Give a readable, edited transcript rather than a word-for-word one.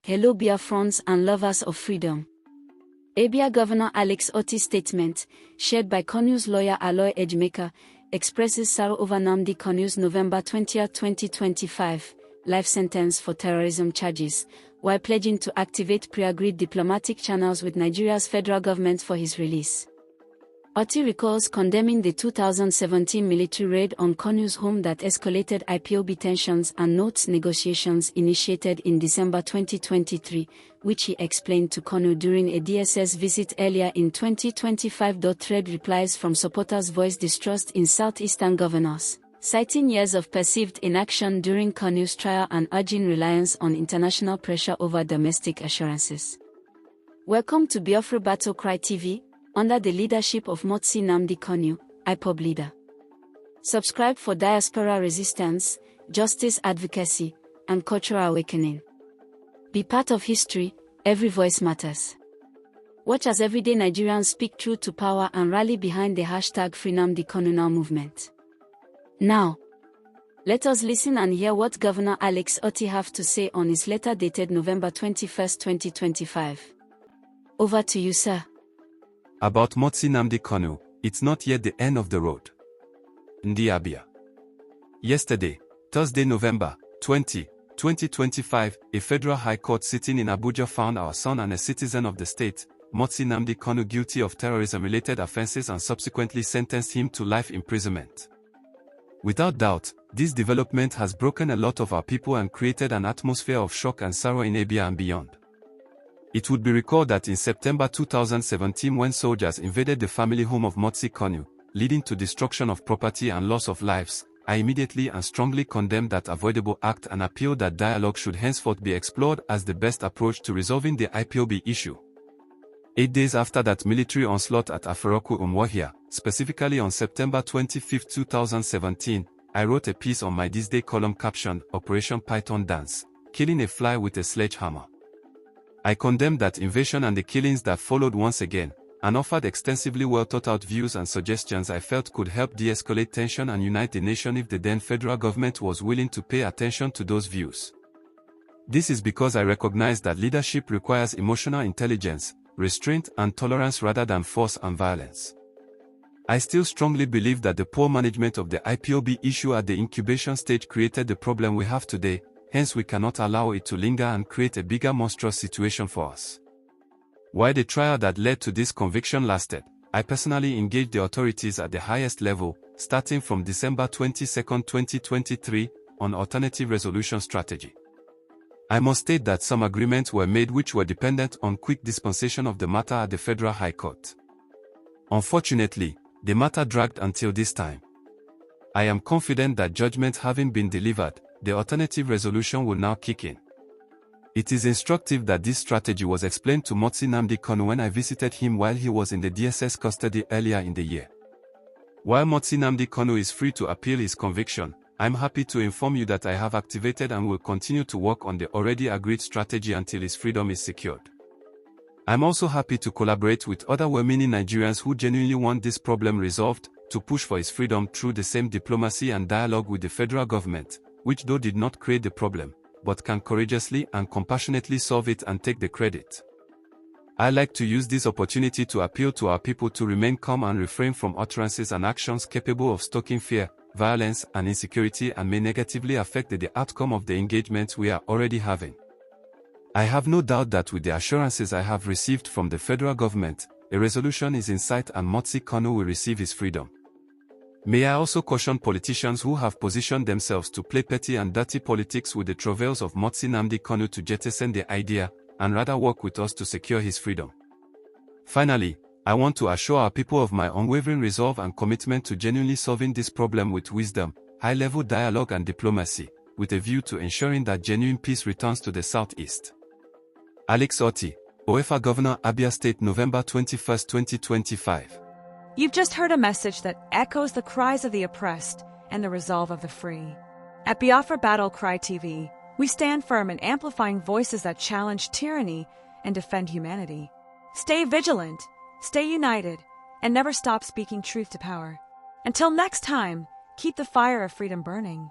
Hello Biafrans and lovers of freedom. Abia Governor Alex Otti's statement, shared by Kanu's lawyer Aloy Ejimakor, expresses sorrow over Nnamdi Kanu's November 20, 2025, life sentence for terrorism charges, while pledging to activate pre-agreed diplomatic channels with Nigeria's federal government for his release. Otti recalls condemning the 2017 military raid on Kanu's home that escalated IPOB tensions and notes negotiations initiated in December 2023, which he explained to Kanu during a DSS visit earlier in 2025. Thread replies from supporters voiced distrust in southeastern governors, citing years of perceived inaction during Kanu's trial and urging reliance on international pressure over domestic assurances. Welcome to Biafra Battle Cry TV, under the leadership of Nnamdi Kanu, IPOB leader. Subscribe for diaspora resistance, justice advocacy, and cultural awakening. Be part of history, every voice matters. Watch as everyday Nigerians speak truth to power and rally behind the #FreeNamdiKanuNow movement. Now, let us listen and hear what Governor Alex Otti have to say on his letter dated November 21, 2025. Over to you, sir. About Nnamdi Kanu, it's not yet the end of the road. Ndi Abia. Yesterday, Thursday, November 20, 2025, a federal high court sitting in Abuja found our son and a citizen of the state, Nnamdi Kanu, guilty of terrorism-related offenses and subsequently sentenced him to life imprisonment. Without doubt, this development has broken a lot of our people and created an atmosphere of shock and sorrow in Abia and beyond. It would be recalled that in September 2017, when soldiers invaded the family home of Nnamdi Kanu, leading to destruction of property and loss of lives, I immediately and strongly condemned that avoidable act and appealed that dialogue should henceforth be explored as the best approach to resolving the IPOB issue. 8 days after that military onslaught at Aferoku Umuahia, specifically on September 25, 2017, I wrote a piece on my This Day column captioned, Operation Python Dance, Killing a Fly with a Sledgehammer. I condemned that invasion and the killings that followed once again, and offered extensively well-thought-out views and suggestions I felt could help de-escalate tension and unite the nation if the then federal government was willing to pay attention to those views. This is because I recognize that leadership requires emotional intelligence, restraint and tolerance rather than force and violence. I still strongly believe that the poor management of the IPOB issue at the incubation stage created the problem we have today. Hence we cannot allow it to linger and create a bigger monstrous situation for us. While the trial that led to this conviction lasted, I personally engaged the authorities at the highest level, starting from December 22, 2023, on alternative resolution strategy. I must state that some agreements were made which were dependent on quick dispensation of the matter at the Federal High Court. Unfortunately, the matter dragged until this time. I am confident that judgment having been delivered, the alternative resolution will now kick in. It is instructive that this strategy was explained to Nnamdi Kanu when I visited him while he was in the DSS custody earlier in the year. While Nnamdi Kanu is free to appeal his conviction, I'm happy to inform you that I have activated and will continue to work on the already agreed strategy until his freedom is secured. I'm also happy to collaborate with other well-meaning Nigerians who genuinely want this problem resolved, to push for his freedom through the same diplomacy and dialogue with the federal government, which though did not create the problem, but can courageously and compassionately solve it and take the credit. I like to use this opportunity to appeal to our people to remain calm and refrain from utterances and actions capable of stoking fear, violence and insecurity and may negatively affect the outcome of the engagements we are already having. I have no doubt that with the assurances I have received from the federal government, a resolution is in sight and Nnamdi Kanu will receive his freedom. May I also caution politicians who have positioned themselves to play petty and dirty politics with the travails of Nnamdi Kanu to jettison the idea, and rather work with us to secure his freedom. Finally, I want to assure our people of my unwavering resolve and commitment to genuinely solving this problem with wisdom, high-level dialogue and diplomacy, with a view to ensuring that genuine peace returns to the southeast. Alex Otti, Biafra Governor Abia State, November 21, 2025. You've just heard a message that echoes the cries of the oppressed and the resolve of the free. At Biafra Battle Cry TV, we stand firm in amplifying voices that challenge tyranny and defend humanity. Stay vigilant, stay united, and never stop speaking truth to power. Until next time, keep the fire of freedom burning.